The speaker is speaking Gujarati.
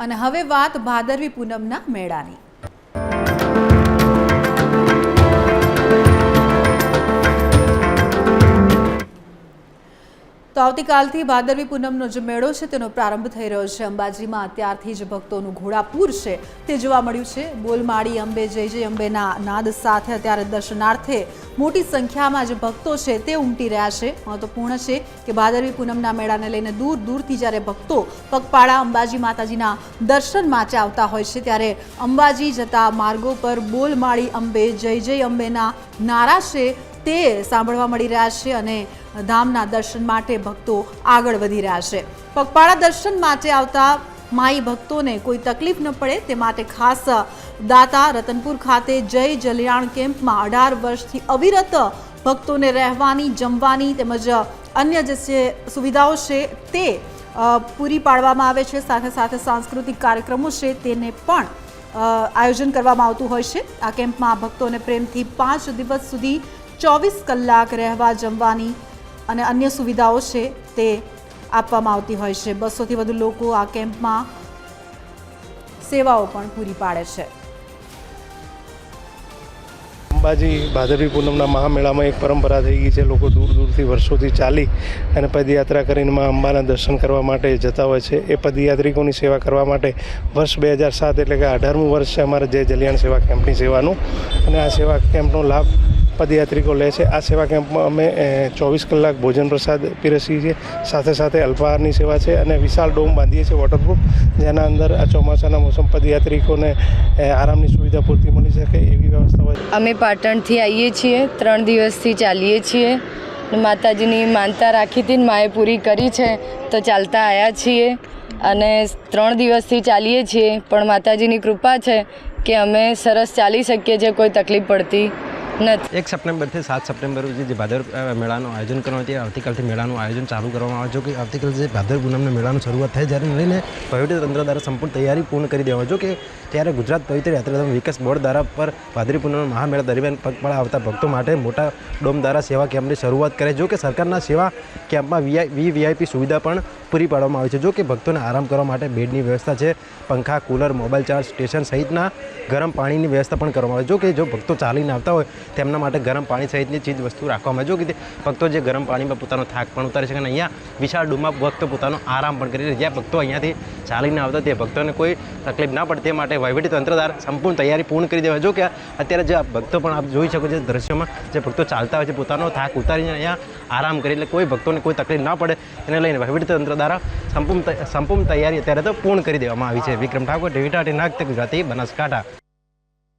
અને હવે વાત ભાદરવી પૂનમના મેળાની। તો આવતીકાલથી ભાદરવી પૂનમનો જે મેળો છે તેનો પ્રારંભ થઈ રહ્યો છે। અંબાજીમાં અત્યારથી જ ભક્તોનું ઘોડાપૂર છે તે જોવા મળ્યું છે। બોલમાળી અંબે જય જય અંબેના નાદ સાથે અત્યારે દર્શનાર્થે મોટી સંખ્યામાં જે ભક્તો છે તે ઉમટી રહ્યા છે। મહત્વપૂર્ણ છે કે ભાદરવી પૂનમના મેળાને લઈને દૂર દૂરથી જ્યારે ભક્તો પગપાળા અંબાજી માતાજીના દર્શન માટે આવતા હોય છે ત્યારે અંબાજી જતા માર્ગો પર બોલમાળી અંબે જય જય અંબેના નારા છે તે સાંભળવા મળી રહ્યા છે અને ધામના દર્શન માટે ભક્તો આગળ વધી રહ્યા છે। પગપાળા દર્શન માટે આવતા માઈ ભક્તોને કોઈ તકલીફ ન પડે તે માટે ખાસ દાતા રતનપુર ખાતે જય જલિયાણ કેમ્પમાં 18 વર્ષથી અવિરત ભક્તોને રહેવાની જમવાની તેમજ અન્ય જે સુવિધાઓ છે તે પૂરી પાડવામાં આવે છે। સાથે સાથે સાંસ્કૃતિક કાર્યક્રમો છે તેને પણ આયોજન કરવામાં આવતું હોય છે। આ કેમ્પમાં ભક્તોને પ્રેમથી 5 દિવસ સુધી 24 કલાક રહેવા જમવાની અને અન્ય સુવિધાઓ છે તે આપવામાં આવતી હોય છે। 200થી વધુ લોકો આ કેમ્પમાં સેવાઓ પણ પૂરી પાડે છે। અંબાજી ભાદરવી પૂનમના મહામેળામાં એક પરંપરા થઈ ગઈ છે। લોકો દૂર દૂરથી વર્ષોથી ચાલી અને પદયાત્રા કરીને માં અંબાના દર્શન કરવા માટે જતા હોય છે। એ પદયાત્રિકોની સેવા કરવા માટે વર્ષ 2007 એટલે કે 18મું વર્ષ છે અમારા જય જલિયાણ સેવા કેમ્પની સેવાનું અને આ સેવા કેમ્પનો લાભ પદયાત્રિકો લે છે। આ સેવા કેમ્પમાં અમે 24 કલાક ભોજન પ્રસાદ પીરસીએ છીએ। સાથે સાથે અલ્પાહારની સેવા છે અને વિશાળ ડોમ બાંધીએ છીએ વોટરપ્રૂફ, જેના અંદર આ ચોમાસાના મોસમ પદયાત્રિકોને આરામની સુવિધા પૂરતી મળી શકે એવી વ્યવસ્થા હોય। અમે પાટણથી આવીએ છીએ, 3 દિવસથી ચાલીએ છીએ। માતાજીની માનતા રાખી હતી ને માએ પૂરી કરી છે તો ચાલતા આવ્યા છીએ અને 3 દિવસથી ચાલીએ છીએ, પણ માતાજીની કૃપા છે કે અમે સરસ ચાલી શકીએ છીએ, કોઈ તકલીફ પડતી નથી। 1 સપ્ટેમ્બરથી 7 સપ્ટેમ્બર સુધી જે ભાદર મેળાનું આયોજન કરવામાં આવે છે, આવતીકાલથી મેળાનું આયોજન ચાલુ કરવામાં આવે છે કે આવતીકાલે જે ભાદર પૂનમના મેળાનું શરૂઆત થાય જ્યારે લઈને વહીવટીતંત્ર દ્વારા સંપૂર્ણ તૈયારી પૂર્ણ કરી દેવા જો કે ત્યારે ગુજરાત પવિત્ર યાત્રાધામ વિકાસ બોર્ડ દ્વારા પર ભાદરવી પૂનમના મહામેળા દરમિયાન પગપાળા આવતા ભક્તો માટે મોટા ડોમ દ્વારા સેવા કેમ્પની શરૂઆત કરે જો કે સરકારના સેવા કેમ્પમાં વીઆઈપી સુવિધા પણ પૂરી પાડવામાં આવી છે। જો કે ભક્તોને આરામ કરવા માટે બેડની વ્યવસ્થા છે, પંખા, કુલર, મોબાઈલ ચાર્જ સ્ટેશન સહિતના ગરમ પાણીની વ્યવસ્થા પણ કરવામાં આવે। જો કે જો ભક્તો ચાલીને આવતા હોય તેમના માટે ગરમ પાણી સહિતની ચીજ વસ્તુ રાખવામાં આવે। જો કે ભક્તો જે ગરમ પાણીમાં પોતાનો થાક પણ ઉતારી શકે અને અહીંયા વિશાળ ડોમમાં ભક્તો પોતાનો આરામ પણ કરી જ્યાં ભક્તો અહીંયાથી ચાલીને આવતા તે ભક્તોને કોઈ તકલીફ ના પડે તે માટે વહીવટીતંત્ર દ્વારા સંપૂર્ણ તૈયારી પૂર્ણ કરી દેવા। જો કે અત્યારે જે ભક્તો પણ આપ જોઈ શકો છો દ્રશ્યોમાં જે ભક્તો ચાલતા હોય છે પોતાનો થાક ઉતારીને અહીંયા આરામ કરી એટલે કોઈ ભક્તોને કોઈ તકલીફ ના પડે એને લઈને વહીવટીતંત્ર દ્વારા સંપૂર્ણ તૈયારી અત્યારે તો પૂર્ણ કરી દેવામાં આવી છે। વિક્રમ ઠાકોર, ટીવી 18 નાગરિક ગુજરાતી, બનાસકાંઠા।